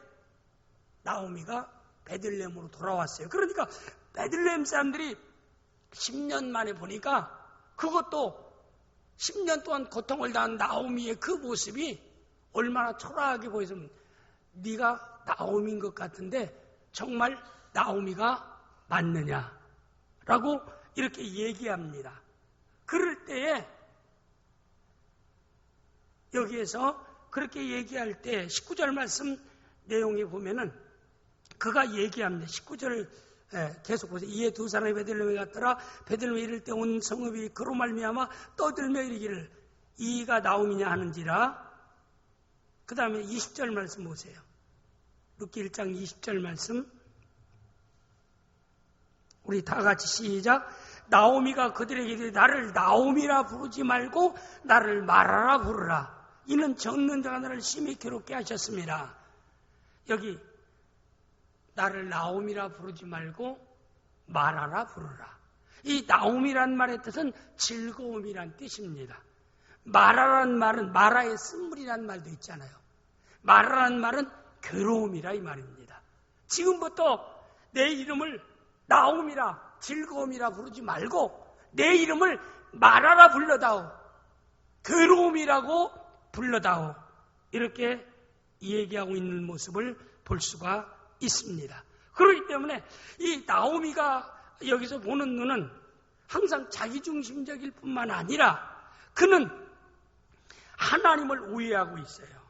나오미가 베들레헴으로 돌아왔어요. 그러니까 베들레헴 사람들이 10년 만에 보니까 그것도 10년 동안 고통을 당한 나오미의 그 모습이 얼마나 초라하게 보였으면 네가 나오미인 것 같은데 정말 나오미가 맞느냐라고 이렇게 얘기합니다. 그럴 때에 여기에서 그렇게 얘기할 때 19절 말씀 내용에 보면은 그가 얘기합니다. 19절 계속 보세요. 이에 두 사람이 베들레헴에 갔더라. 베들레헴에 이를 때 온 성읍이 그로 말미암아 떠들며 이르기를 이가 나오미냐 하는지라. 그 다음에 20절 말씀 보세요. 룻기 1장 20절 말씀 우리 다 같이 시작. 나오미가 그들에게 이르되 나를 나오미라 부르지 말고 나를 마라라 부르라. 이는 적는 자가 나를 심히 괴롭게 하셨습니다. 여기 나를 나오미라 부르지 말고 마라라 부르라. 이 나오미란 말의 뜻은 즐거움이란 뜻입니다. 마라란 말은 마라의 쓴물이란 말도 있잖아요. 마라란 말은 괴로움이라 이 말입니다. 지금부터 내 이름을 나오미라 즐거움이라 부르지 말고 내 이름을 마라라 불러다오. 괴로움이라고 불러다오. 이렇게 얘기하고 있는 모습을 볼 수가 있습니다. 그렇기 때문에 이 나오미가 여기서 보는 눈은 항상 자기중심적일 뿐만 아니라 그는 하나님을 오해하고 있어요.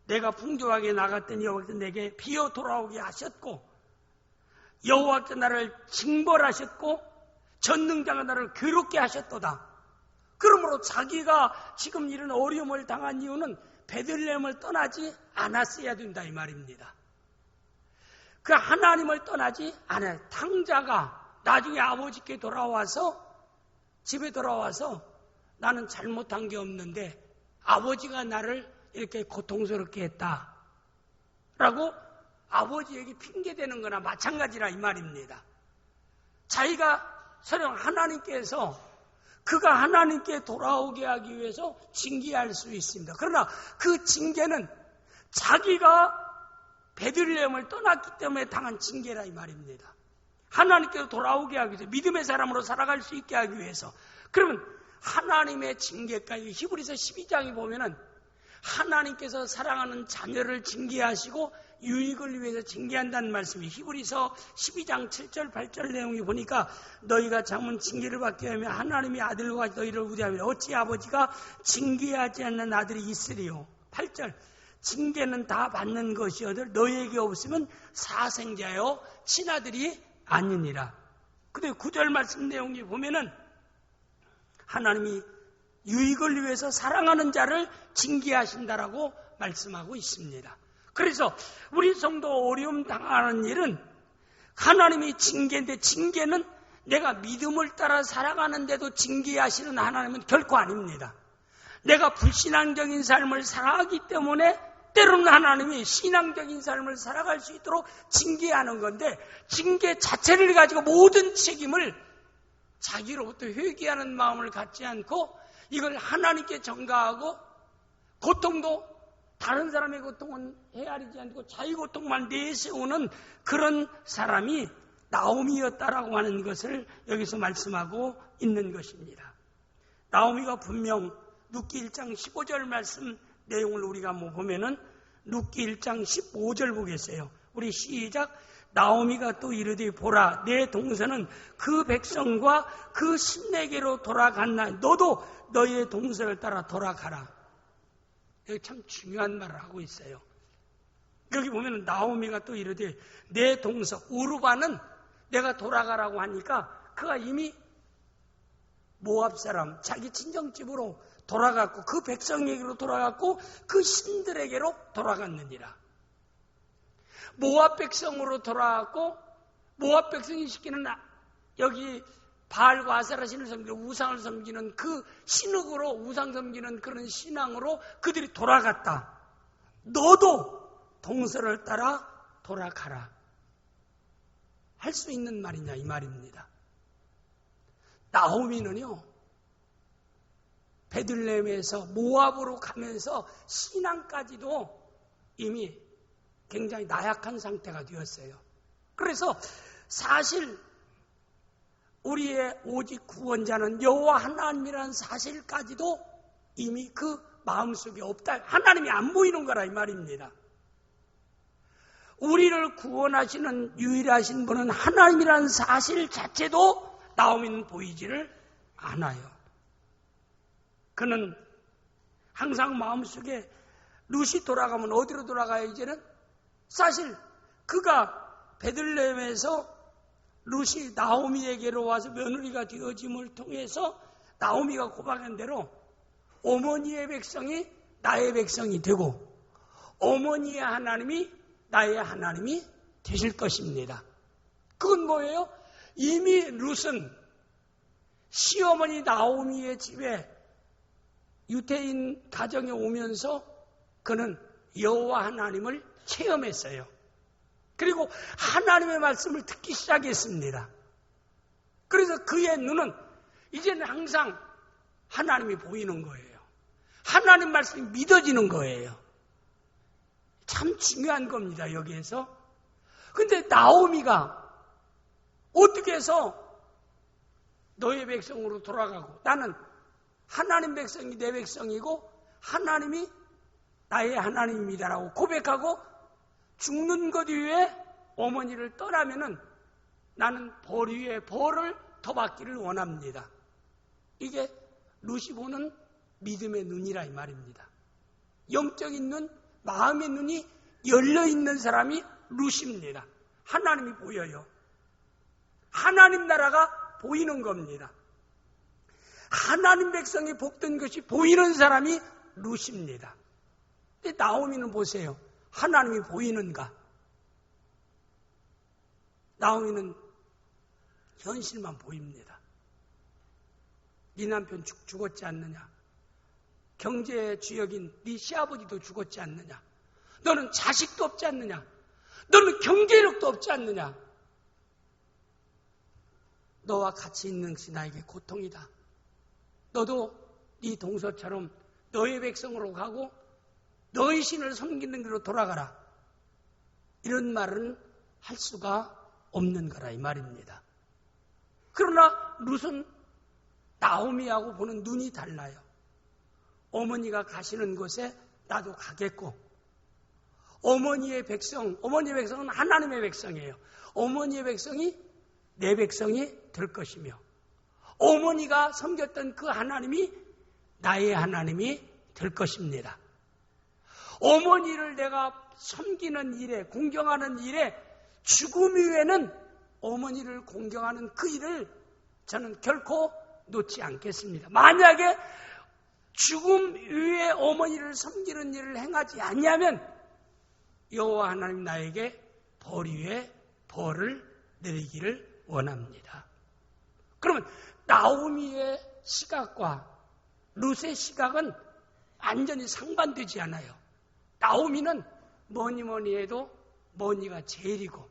내가 풍조하게 나갔더니 여호와께서 내게 비어 돌아오게 하셨고 여호와께서 나를 징벌하셨고 전능자가 나를 괴롭게 하셨도다. 그러므로 자기가 지금 이런 어려움을 당한 이유는 베들레헴을 떠나지 않았어야 된다 이 말입니다. 그 하나님을 떠나지 않아요. 탕자가 나중에 아버지께 집에 돌아와서 나는 잘못한 게 없는데 아버지가 나를 이렇게 고통스럽게 했다라고 아버지에게 핑계대는 거나 마찬가지라 이 말입니다. 자기가 설령 하나님께서 그가 하나님께 돌아오게 하기 위해서 징계할 수 있습니다. 그러나 그 징계는 자기가 베들레헴을 떠났기 때문에 당한 징계라 이 말입니다. 하나님께로 돌아오게 하기 위해서 믿음의 사람으로 살아갈 수 있게 하기 위해서. 그러면 하나님의 징계까지 히브리서 12장에 보면은 하나님께서 사랑하는 자녀를 징계하시고 유익을 위해서 징계한다는 말씀이 히브리서 12장 7절 8절 내용이 보니까 너희가 장문 징계를 받게 하면 하나님의 아들과 너희를 우대하며 어찌 아버지가 징계하지 않는 아들이 있으리요. 8절 징계는 다 받는 것이어들 너에게 없으면 사생자여 친아들이 아니니라. 근데 9절 말씀 내용이 보면은 하나님이 유익을 위해서 사랑하는 자를 징계하신다라고 말씀하고 있습니다. 그래서 우리 성도 어려움 당하는 일은 하나님이 징계인데, 징계는 내가 믿음을 따라 살아가는데도 징계하시는 하나님은 결코 아닙니다. 내가 불신앙적인 삶을 살아가기 때문에 때로는 하나님이 신앙적인 삶을 살아갈 수 있도록 징계하는 건데, 징계 자체를 가지고 모든 책임을 자기로부터 회개하는 마음을 갖지 않고 이걸 하나님께 전가하고 고통도 다른 사람의 고통은 헤아리지 않고 자기 고통만 내세우는 그런 사람이 나오미였다라고 하는 것을 여기서 말씀하고 있는 것입니다. 나오미가 분명 룻기 1장 15절 말씀 내용을 우리가 한번 보면은 룻기 1장 15절 보겠어요. 우리 시작. 나오미가 또 이르되 보라, 내 동서는 그 백성과 그 신내게로 돌아갔나. 너도 너희의 동서를 따라 돌아가라. 여기 참 중요한 말을 하고 있어요. 여기 보면 나오미가 또 이르되 내 동서, 우르바는 내가 돌아가라고 하니까 그가 이미 모압 사람, 자기 친정집으로 돌아갔고 그 백성에게로 돌아갔고 그 신들에게로 돌아갔느니라. 모압 백성으로 돌아갔고 모압 백성이 시키는 여기 바알과 아세라 신을 섬기고 우상을 섬기는 그 신흙으로 우상 섬기는 그런 신앙으로 그들이 돌아갔다. 너도 동서를 따라 돌아가라. 할 수 있는 말이냐 이 말입니다. 나오미는요, 베들레헴에서 모압으로 가면서 신앙까지도 이미 굉장히 나약한 상태가 되었어요. 그래서 사실 우리의 오직 구원자는 여호와 하나님이라는 사실까지도 이미 그 마음속에 없다. 하나님이 안 보이는 거라 이 말입니다. 우리를 구원하시는 유일하신 분은 하나님이라는 사실 자체도 나오미는 보이지를 않아요. 그는 항상 마음속에 룻이 돌아가면 어디로 돌아가요 이제는? 사실 그가 베들레헴에서 룻이 나오미에게로 와서 며느리가 되어짐을 통해서 나오미가 고백한 대로 어머니의 백성이 나의 백성이 되고 어머니의 하나님이 나의 하나님이 되실 것입니다. 그건 뭐예요? 이미 룻은 시어머니 나오미의 집에 유대인 가정에 오면서 그는 여호와 하나님을 체험했어요. 그리고 하나님의 말씀을 듣기 시작했습니다. 그래서 그의 눈은 이제는 항상 하나님이 보이는 거예요. 하나님 말씀이 믿어지는 거예요. 참 중요한 겁니다, 여기에서. 근데 나오미가 어떻게 해서 너의 백성으로 돌아가고 나는 하나님 백성이 내 백성이고 하나님이 나의 하나님입니다라고 고백하고 죽는 것 위에 어머니를 떠나면은 나는 벌 위에 벌을 더 받기를 원합니다. 이게 룻이 보는 믿음의 눈이라 이 말입니다. 영적인 눈, 마음의 눈이 열려있는 사람이 룻입니다. 하나님이 보여요. 하나님 나라가 보이는 겁니다. 하나님 백성이 복된 것이 보이는 사람이 룻입니다. 근데 나오미는 보세요. 하나님이 보이는가? 나오미는 현실만 보입니다. 네 남편 죽었지 않느냐? 경제의 주역인 네 시아버지도 죽었지 않느냐? 너는 자식도 없지 않느냐? 너는 경제력도 없지 않느냐? 너와 같이 있는 것이 나에게 고통이다. 너도 네 동서처럼 너의 백성으로 가고 너의 신을 섬기는 길로 돌아가라. 이런 말은 할 수가 없는 거라 이 말입니다. 그러나 룻은 나오미하고 보는 눈이 달라요. 어머니가 가시는 곳에 나도 가겠고 어머니의 백성은 하나님의 백성이에요. 어머니의 백성이 내 백성이 될 것이며 어머니가 섬겼던 그 하나님이 나의 하나님이 될 것입니다. 어머니를 내가 섬기는 일에, 공경하는 일에 죽음 이후에는 어머니를 공경하는 그 일을 저는 결코 놓지 않겠습니다. 만약에 죽음 이후에 어머니를 섬기는 일을 행하지 않냐면 여호와 하나님 나에게 벌 위에 벌을 내리기를 원합니다. 그러면 나오미의 시각과 룻의 시각은 완전히 상반되지 않아요. 나오미는 뭐니 해도 머니가 제일이고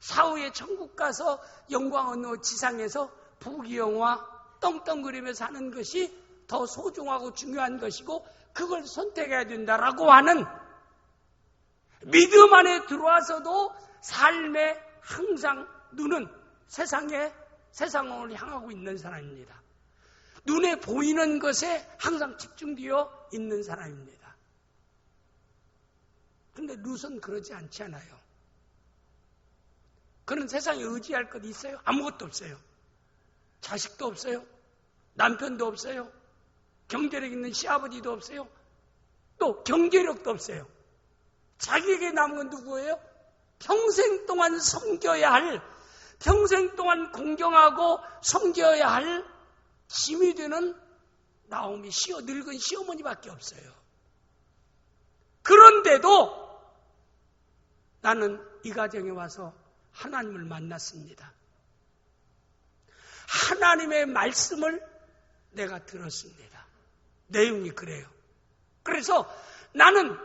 사후에 천국 가서 영광 얻는 지상에서 부귀영화 떵떵거리며 사는 것이 더 소중하고 중요한 것이고 그걸 선택해야 된다라고 하는 믿음 안에 들어와서도 삶에 항상 눈은 세상을 향하고 있는 사람입니다. 눈에 보이는 것에 항상 집중되어 있는 사람입니다. 그런데 룻은 그러지 않지 않아요. 그는 세상에 의지할 것 있어요? 아무것도 없어요. 자식도 없어요. 남편도 없어요. 경제력 있는 시아버지도 없어요. 또 경제력도 없어요. 자기에게 남은 건 누구예요? 평생 동안 섬겨야 할, 평생 동안 공경하고 섬겨야 할 짐이 되는 나오미 늙은 시어머니밖에 없어요. 그런데도 나는 이 가정에 와서 하나님을 만났습니다. 하나님의 말씀을 내가 들었습니다. 내용이 그래요. 그래서 나는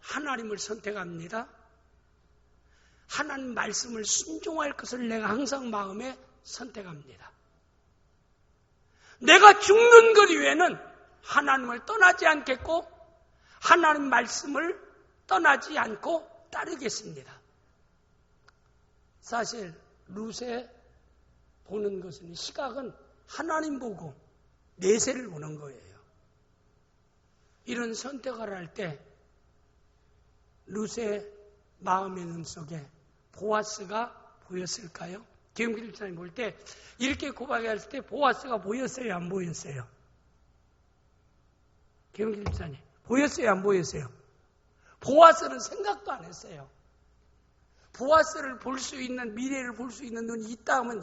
하나님을 선택합니다. 하나님 말씀을 순종할 것을 내가 항상 마음에 선택합니다. 내가 죽는 것 이외에는 하나님을 떠나지 않겠고 하나님 말씀을 떠나지 않고 따르겠습니다. 사실 룻에 보는 것은 시각은 하나님 보고 내세를 보는 거예요. 이런 선택을 할 때 룻의 마음의 눈 속에 보아스가 보였을까요? 김용길 집사님 볼 때 이렇게 고백했을 때 보아스가 보였어요? 안 보였어요? 김용길 집사님 보였어요? 안 보였어요? 보아스는 생각도 안 했어요. 보아스를 볼 수 있는, 미래를 볼 수 있는 눈이 있다 하면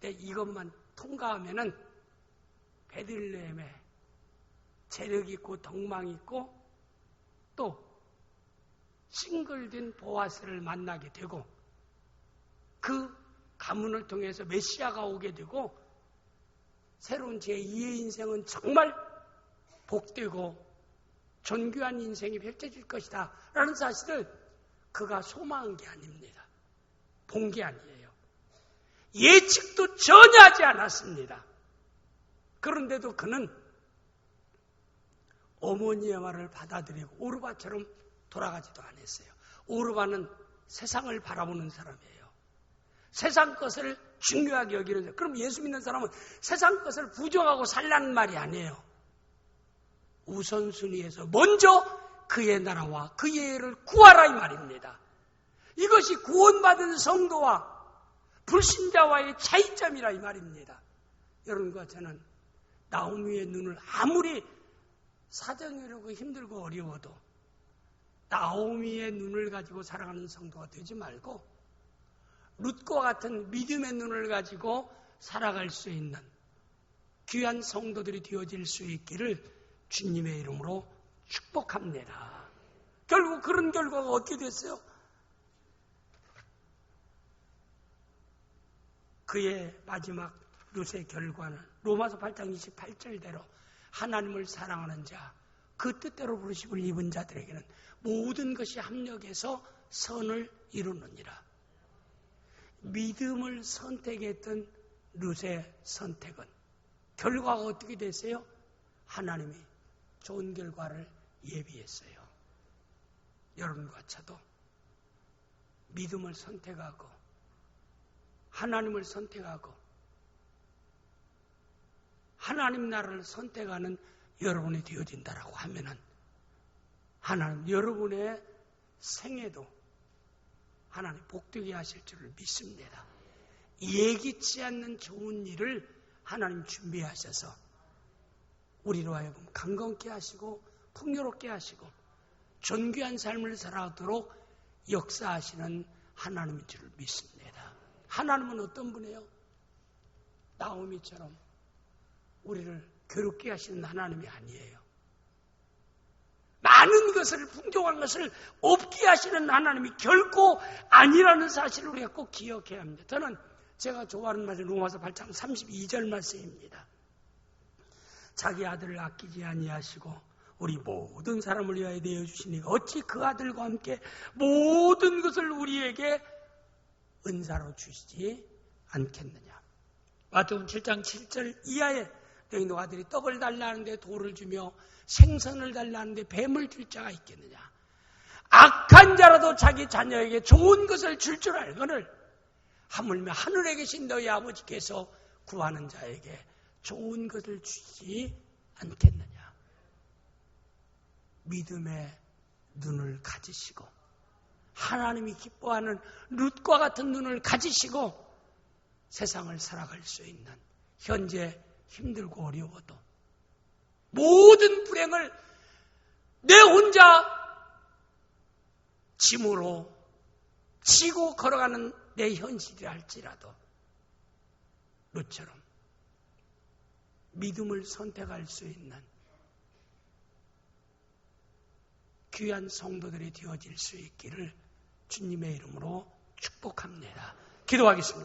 내 이것만 통과하면은 베들레헴에 재력 있고 덕망 있고 또 싱글된 보아스를 만나게 되고 그 가문을 통해서 메시아가 오게 되고 새로운 제2의 인생은 정말 복되고 존귀한 인생이 펼쳐질 것이다 라는 사실을 그가 소망한 게 아닙니다. 본 게 아니에요. 예측도 전혀 하지 않았습니다. 그런데도 그는 어머니의 말을 받아들이고 오르바처럼 돌아가지도 않았어요. 오르바는 세상을 바라보는 사람이에요. 세상 것을 중요하게 여기는 사람. 그럼 예수 믿는 사람은 세상 것을 부정하고 살라는 말이 아니에요. 우선순위에서 먼저 그의 나라와 그의 의를 구하라 이 말입니다. 이것이 구원받은 성도와 불신자와의 차이점이라 이 말입니다. 여러분과 저는 나오미의 눈을 아무리 사정하려고 힘들고 어려워도 나오미의 눈을 가지고 살아가는 성도가 되지 말고 룻과 같은 믿음의 눈을 가지고 살아갈 수 있는 귀한 성도들이 되어질 수 있기를 주님의 이름으로 축복합니다. 결국 그런 결과가 어떻게 됐어요? 그의 마지막 룻의 결과는 로마서 8장 28절대로 하나님을 사랑하는 자, 그 뜻대로 부르심을 입은 자들에게는 모든 것이 합력해서 선을 이루느니라. 믿음을 선택했던 룻의 선택은 결과가 어떻게 됐어요? 하나님이 좋은 결과를 예비했어요. 여러분과 저도 믿음을 선택하고 하나님을 선택하고 하나님 나라를 선택하는 여러분이 되어진다라고 하면은 하나님 여러분의 생애도 하나님 복되게 하실 줄을 믿습니다. 예기치 않는 좋은 일을 하나님 준비하셔서 우리로 하여금 강건케 하시고 풍요롭게 하시고 존귀한 삶을 살아가도록 역사하시는 하나님인 줄 믿습니다. 하나님은 어떤 분이에요? 나오미처럼 우리를 괴롭게 하시는 하나님이 아니에요. 많은 것을, 풍족한 것을 없게 하시는 하나님이 결코 아니라는 사실을 우리가 꼭 기억해야 합니다. 저는 제가 좋아하는 말은 로마서 8장 32절 말씀입니다. 자기 아들을 아끼지 아니하시고 우리 모든 사람을 위하여 내어주시니까 어찌 그 아들과 함께 모든 것을 우리에게 은사로 주시지 않겠느냐. 마태복음 7장 7절 이하에 너희 아들이 떡을 달라는데 돌을 주며 생선을 달라는데 뱀을 줄 자가 있겠느냐. 악한 자라도 자기 자녀에게 좋은 것을 줄 줄 알거늘 하물며 하늘에 계신 너희 아버지께서 구하는 자에게 좋은 것을 주시지 않겠느냐. 믿음의 눈을 가지시고 하나님이 기뻐하는 룻과 같은 눈을 가지시고 세상을 살아갈 수 있는, 현재 힘들고 어려워도 모든 불행을 내 혼자 짐으로 지고 걸어가는 내 현실이라 할지라도 룻처럼 믿음을 선택할 수 있는 귀한 성도들이 되어질 수 있기를 주님의 이름으로 축복합니다. 기도하겠습니다.